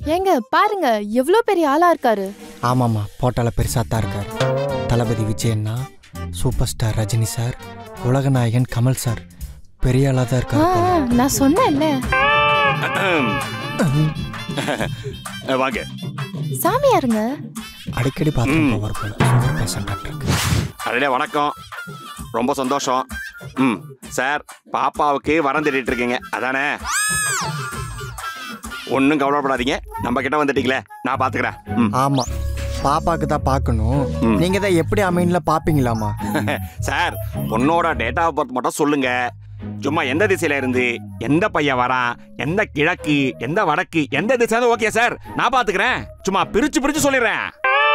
ஏங்க பாருங்க எவ்வளோ பெரிய ஆளா இருக்காரு. ஆமாம்மா, போட்டால பெருசாத்தான் இருக்காரு. தளபதி விஜயன்னா, சூப்பர் ஸ்டார் ரஜினி சார், உலகநாயகன் கமல் சார் பெரிய ஆளாக தான் இருக்காரு. நான் சொன்னேன்ல. வாங்க. சாமியாருங்க. அடிக்கடி பார்த்து போவார் போல. சுகர் பேஷண்ட் டாக்டருக்கு. அடடே வணக்கம், ரொம்ப சந்தோஷம். சார், பாப்பாவுக்கு வரம் தேடிட்டு இருக்கீங்க அதானே? ஒன்றும் கவலைப்படாதீங்க, நம்ம கிட்ட வந்துட்டீங்களே, நான் பார்த்துக்கிறேன். ஆமாம், பாப்பாக்கு தான் பார்க்கணும். நீங்கள் தான் எப்படி அமைன்ல பார்ப்பீங்களாமா? சார், பொண்ணோட டேட் ஆஃப் பர்த் மட்டும் சொல்லுங்க. சும்மா எந்த திசையில இருந்து எந்த பையன் வரான், எந்த கிழக்கு எந்த வடக்கு எந்த திசை ஓகே சார், நான் பார்த்துக்கிறேன். சும்மா பிரிச்சு பிரிச்சு சொல்லிடுறேன்.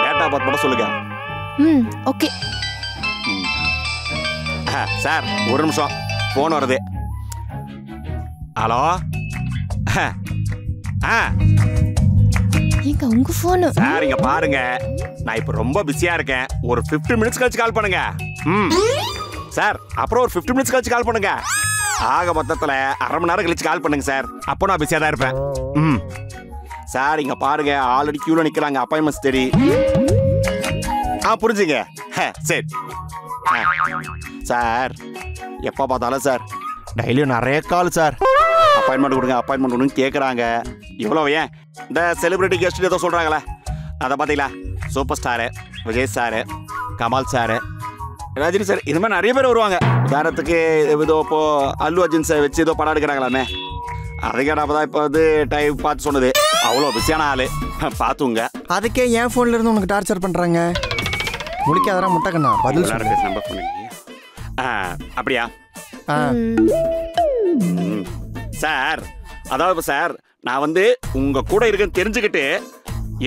டேட் ஆஃப் பர்த் மட்டும் சொல்லுங்க. ஓகே சார், ஒரு நிமிஷம், போன் வருது. ஹலோ. எங்க உங்க போன்? சார் இங்க பாருங்க, நான் இப்ப ரொம்ப பிஸியா இருக்கேன். ஒரு 15 மினிட்ஸ் கழிச்சு கால் பண்ணுங்க. சார், அப்புறம் ஒரு 15 மினிட்ஸ் கழிச்சு கால் பண்ணுங்க. ஆக மொத்தத்துல அரை மணி நேரம் கழிச்சு கால் பண்ணுங்க சார். அப்போ நான் பிஸியா தான் இருப்பேன். சார் இங்க பாருங்க, ஆல்ரெடி கியூல நிக்கிறாங்க அப்பாயின்மெண்ட்ஸ் தேடி. புரிஞ்சுங்க. சரி சார், எப்போ பார்த்தாலும் சார் டெய்லியும் நிறைய கால் சார். அப்பாயின்மெண்ட் கொடுங்க அப்பாயின்மெண்ட் கொடுங்க கேட்குறாங்க. இவ்வளோ ஏன் இந்த செலிபிரிட்டி கெஸ்ட் ஏதோ சொல்கிறாங்களே, அதை பார்த்தீங்களா? Super star Vijay sir, Kamal sir, Rajini sir, இது மாதிரி நிறைய பேர் வருவாங்க. உதாரணத்துக்கு ஏதோ இப்போ அல்லு அர்ஜுன் சார் வச்சு ஏதோ படம் எடுக்கிறாங்களாமே, அதுக்கேட்டாப்ப தான் இப்போ வந்து டைம் பார்த்து சொன்னது. அவ்வளோ பிஸியான ஆள் பார்த்துங்க. அதுக்கே என் ஃபோன்ல இருந்து உனக்கு டார்ச்சர் பண்ணுறாங்க. முடிக்காதரா முட்டைக்கண்ணா பதில் நம்பர் பண்ணுங்க. அப்படியா சார்? அதாவது சார், நான் வந்து உங்க கூட இருக்குன்னு தெரிஞ்சுக்கிட்டு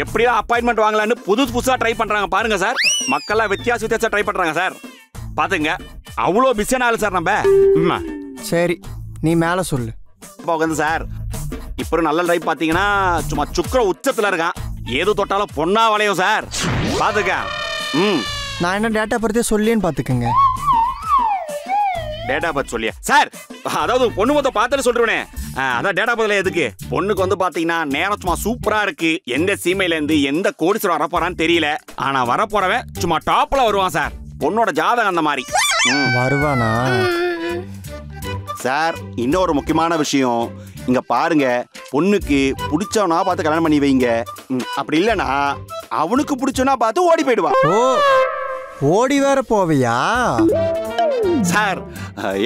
எப்படியோ அப்பாயின்மெண்ட் வாங்கலான்னு புதுசா ட்ரை பண்றாங்க பாருங்க சார். மக்கள்லாம் வித்தியாச ட்ரை பண்றாங்க சார், பாத்துங்க. அவ்வளோ பிஸியான ஆளு சார் நம்ம. சரி, நீ மேல சொல்லு. இப்போ வந்து சார், இப்போ நல்ல ட்ரை பார்த்தீங்கன்னா சும்மா சுக்கர உச்சத்துல இருக்கான். ஏது தொட்டாலும் பொண்ணா வளையும் சார், பாத்துக்க. நான் என்ன டேட்டா பர்த்தே சொல்லியேன்னு பாத்துக்கங்க. டேட்டா பர்த் சொல்லியா சார்? அதாவது பொண்ணு மொத்தம் பார்த்துட்டு சொல்றேனே, அதான் டேட்டா பர்த்ல எதுக்கு? பொண்ணுக்கு வந்து பாத்தீங்கன்னா நேரம் சும்மா சூப்பரா இருக்கு. எந்த சீமையில இருந்து எந்த கோடீஸ்வரர் வரப்போறான்னு தெரியல. ஆனா வரப்போறவன் சும்மா டாப்ல வருவான் சார். பொண்ணோட ஜாதகம் அந்த மாதிரி வருவானா சார்? இன்னொரு முக்கியமான விஷயம், இங்க பாருங்க, பொண்ணுக்கு பிடிச்சவனா பார்த்து கல்யாணம் பண்ணி வைங்க. அப்படி இல்லைன்னா அவனுக்கு பிடிச்சவனா பார்த்து ஓடி போயிடுவான். ஓ, ஓடி வேற போவியா சார்?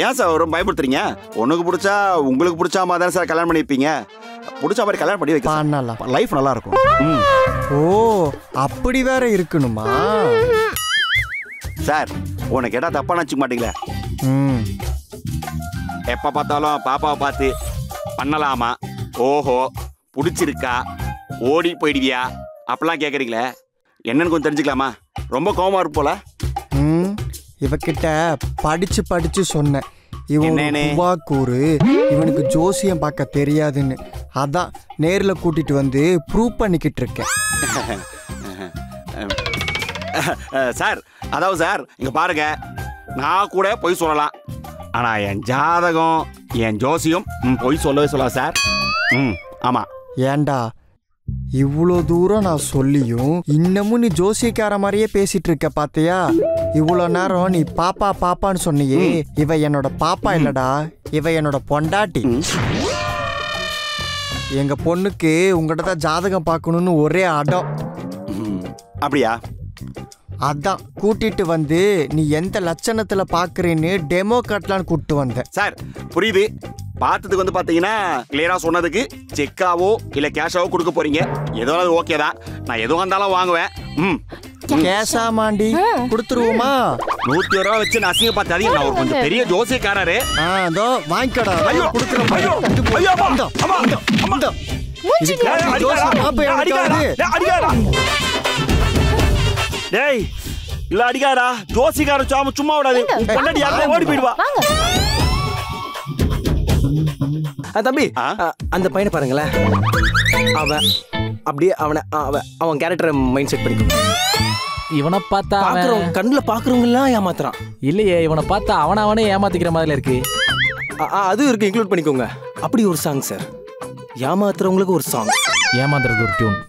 ஏன் சார் ரொம்ப பயப்படுத்துறீங்க? பொண்ணுக்கு பிடிச்சா உங்களுக்கு பிடிச்ச மாதிரி தான் சார் கல்யாணம் பண்ணி வைப்பீங்க. பிடிச்ச மாதிரி கல்யாணம் பண்ணி வைக்க லைஃப் நல்லா இருக்கும். ஓ, அப்படி வேற இருக்கணுமா சார்? உனக்கு கேட்டா தப்பா நினைச்சுக்க மாட்டீங்களே? எப்ப பார்த்தாலும் பாப்பாவை பார்த்து பண்ணலாமா, ஓஹோ பிடிச்சிருக்கா, ஓடி போயிடுவியா அப்படிலாம் கேட்குறீங்களே, என்னன்னு கொஞ்சம் தெரிஞ்சுக்கலாமா? ரொம்ப கோவமா இருக்கு போல. இவகிட்ட படிச்சு படிச்சு சொன்னேன், இவன் கூறு இவனுக்கு ஜோசியம் பார்க்க தெரியாதுன்னு. அதான் நேர்ல கூட்டிட்டு வந்து ப்ரூவ் பண்ணிக்கிட்டு இருக்கேன். சார், அதாவது சார் இங்க பாருங்க, நான் கூட பொய் சொல்லலாம், ஆனா என் ஜாதகம் என் ஜோசியம் பொய் சொல்லவே சொல்லலாம் சார். ஆமா. ஏண்டா இவ்வளோ தூரம் நான் சொல்லியும் இன்னமும் நீ ஜோசியக்கார மாதிரியே பேசிட்டு இருக்க பாத்தியா? இவ்வளோ நேரம் நீ பாப்பா பாப்பான்னு சொன்னியே, இவ என்னோட பாப்பா இல்லடா, இவ என்னோட பொண்டாட்டி. எங்க பொண்ணுக்கு உங்கள்கிட்ட தான் ஜாதகம் பார்க்கணும்னு ஒரே அடம். அப்படியா? அதான் கூட்டிட்டு வந்து நீ எந்த லட்சணத்துல பாக்குறேன்னு டெமோ காட்டலான்னு கூப்பிட்டு வந்தேன். சார் புரியுது, பார்த்ததுக்கு வந்து பாத்தீங்கன்னா கிளியரா சொன்னதுக்கு செக்காவோ இல்ல கேஷாவோ கொடுக்க போறீங்க. ஏதோ ஓகே தான், நான் எதுவும் வந்தாலும் வாங்குவேன். கேஷா மாண்டி கொடுத்துருவோமா? 100 ரூபா வச்சு நான் அசிங்க பார்த்தாதீங்க, நான் ஒரு கொஞ்சம் பெரிய ஜோசியக்காரரு. அதோ வாங்கிக்கடா, கொடுக்குறேன். டேய் இல்ல அடிக்காரா, ஜோசிக்காரன் சாம சும்மா விடாது, பொண்டாட்டி யாரோ ஓடி போயிடுவா. தம்பி, அந்த பையனை பாருங்களேன், அவன் அப்படியே அவன் கேரக்டரை மைண்ட் செட் பண்ணிக்கோ. இவனை பார்த்தா கண்ணுல பாக்குறவங்க எல்லாம் ஏமாத்துறான். இல்லையே, இவனை பார்த்தா அவனே ஏமாத்திக்கிற மாதிரி இருக்கு. அது இருக்கு, இன்க்ளூட் பண்ணிக்கோங்க. அப்படி ஒரு சாங் சார், ஏமாத்துறவங்களுக்கு ஒரு சாங். ஏமாந்துறது ஒரு டியூன்.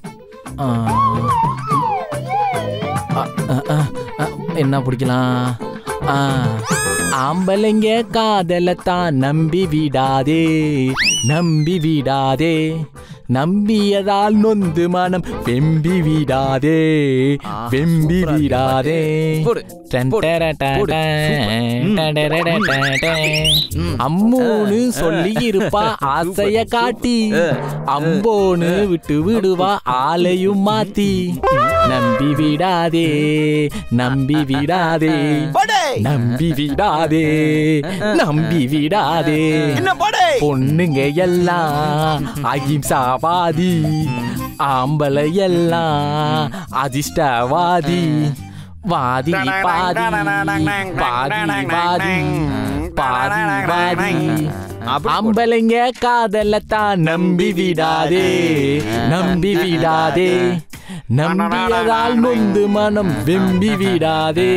என்ன பிடிக்கலாம்? ஆம்பளைங்க காதலத்தான் நம்பி விடாதே, நம்பி விடாதே, நம்பியதால் நொந்து மனம் வெம்பி விடாதே, வெம்பி விடாதே. அம்மூன்னு சொல்லி இருப்பா ஆசைய காட்டி, அம்போன்னு விட்டு விடுவா ஆளையும் மாத்தி. நம்பி விடாதே, நம்பி விடாதே, நம்பி விடாதே, நம்பி விடாதே. பொண்ணுங்க எல்லாம் அகிம்சாவாதி, ஆம்பளை எல்லாம் அதிர்ஷ்டவாதி. வாதி பாதி, பாதி வாதி, பாதி வாதி. ஆம்பளைங்க காதலத்தான் நம்பி விடாதே, நம்பி விடாதே, நம்பியதால் நொந்து மனம் வெம்பி விடாதே.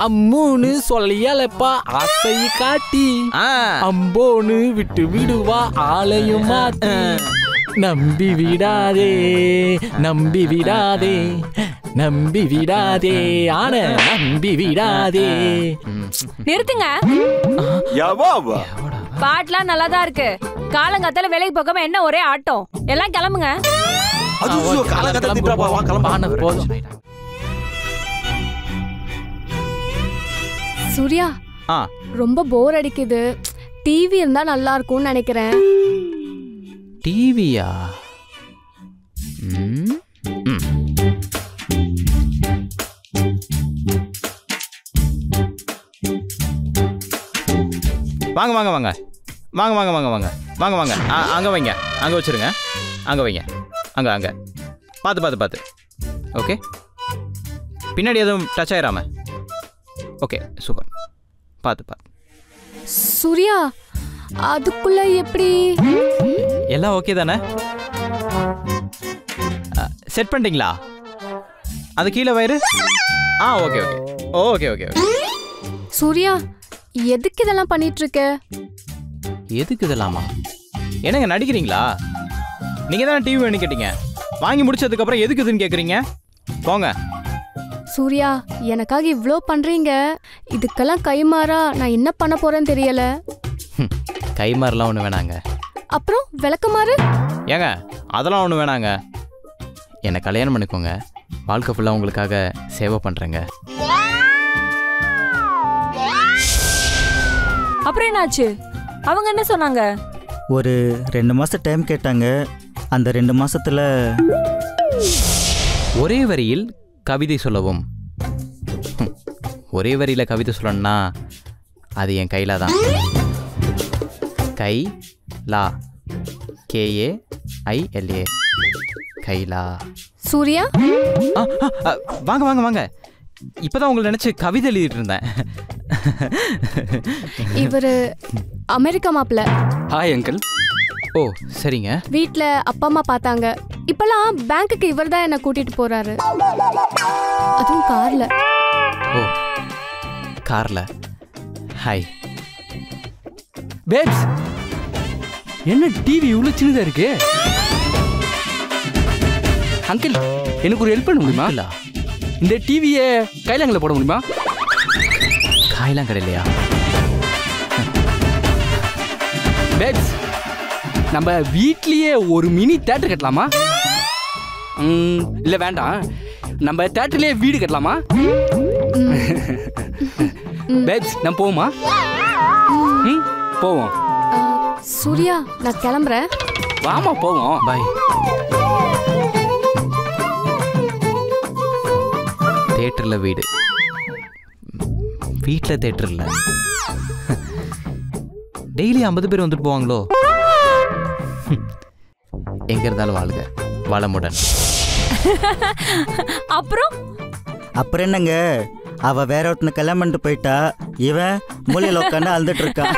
அம்மூன்னு சொல்லியலப்பா ஆசையை காட்டி, அம்போன்னு விட்டு விடுவா ஆளையும் மாத்தி. நம்பி விடாதே, நம்பி விடாதே, நம்பி விடாதே, ஆன நம்பி விடாதே. நிறுத்துங்க. பாட்டுலாம் நல்லாதான் இருக்கு. காலங்காத்தால வேலைக்கு போகாம என்ன ஒரே ஆட்டம். எல்லாம் கிளம்புங்க. சூர்யா, ரொம்ப போர் அடிக்குது. டிவி இருந்தா நல்லா இருக்கும்னு நினைக்கிறேன். டிவியா? வாங்க வாங்க வாங்க வாங்க வாங்க வாங்க வாங்க வாங்க வாங்க. அங்கே வைங்க, அங்கே வச்சுருங்க, அங்கே வைங்க, அங்கே அங்கே பார்த்து பார்த்து பார்த்து. ஓகே, பின்னாடி எதுவும் டச் ஆயிராம. Okay, super. பார்த்து பார்த்து. சூர்யா, அதுக்குள்ள எப்படி? எல்லாம் ஓகே தானே? செட் பண்ணிட்டீங்களா? அது கீழே வயிறு? Okay okay okay okay okay. Suriya, எதுக்கு இதெல்லாம் பண்ணிட்டு இருக்க? எதுக்கு இதெல்லாமா? என்னங்க நடிக்கிறீங்களா? நீங்க தானே டிவி வேணும் கேட்டீங்க. வாங்கி முடிச்சதுக்கு அப்புறம் எதுக்கு இதுன்னு கேக்குறீங்க? போங்க. சூர்யா, எனக்காக இவ்ளோ பண்றீங்க, இதுக்கெல்லாம் கைமாறா நான் என்ன பண்ண போறேன்னு தெரியல. கைமாறலாம் ஒண்ணு வேணாங்க. அப்புறம் விளக்கமாறு? ஏங்க அதெல்லாம் ஒண்ணு வேணாங்க. என்னை கல்யாணம் பண்ணிக்கோங்க. வாழ்க்கை ஃபுல்லா உங்களுக்காக சேவை பண்றேங்க. அப்புறம் என்னாச்சு? அவங்க என்ன சொன்னாங்க? ஒரு 2 மாசம் டைம் கேட்டாங்க. அந்த 2 மாசத்துல ஒரே வரியில் கவிதை சொல்லவும். ஒரே வரியில கவிதை சொல்லணும்னா அது என் கையில தான். கை லா, KAILA, கைலா. சூர்யா, வாங்க வாங்க வாங்க. இப்பதான் உங்களை நினைச்சு கவிதை எழுதிட்டு இருந்தேன். இவரு அமெரிக்கா மாப்பிள்ள. Hi uncle. ஓ சரிங்க. வீட்ல அப்பா அம்மா பார்த்தாங்க. இப்பெல்லாம் பேங்க்குக்கு இவர் தான் என்ன கூட்டிட்டு போறாரு, அதுவும் கார்ல. ஓ கார்ல. Hi babes. என்ன டிவி இவ்வளோ சின்னதா இருக்கு? அங்கிள், எனக்கு ஒரு ஹெல்ப் பண்ண முடியுமா? இந்த டிவியை கைலாங்கில் போட முடியுமா? காயெல்லாம் கிடையிலையா? பேப்ஸ், நம்ம வீட்லயே ஒரு மினி தேட்டர் கட்டலாமா? இல்லை வேண்டாம், நம்ம தேட்டர்லயே வீடு கட்டலாமா? பேப்ஸ், நம்ம போவோமா? போவோம். சூர்யா, நான் கிளம்புறேன். வாமா போவோம். பாய். தேட்டரில் வீடு, வீட்டில் தேட்டர் இல்லை. டெய்லி 50 பேர் வந்துட்டு போவாங்களோ? எங்க இருந்தாலும் வாழ்க வளமுடன். அப்புறம் என்னங்க, அவ வேற ஒருத்தனை கல்யாணம் பண்ணிட்டு போயிட்டா, இவன் மூலையில் உட்காந்து அழுதுட்டு இருக்கான்.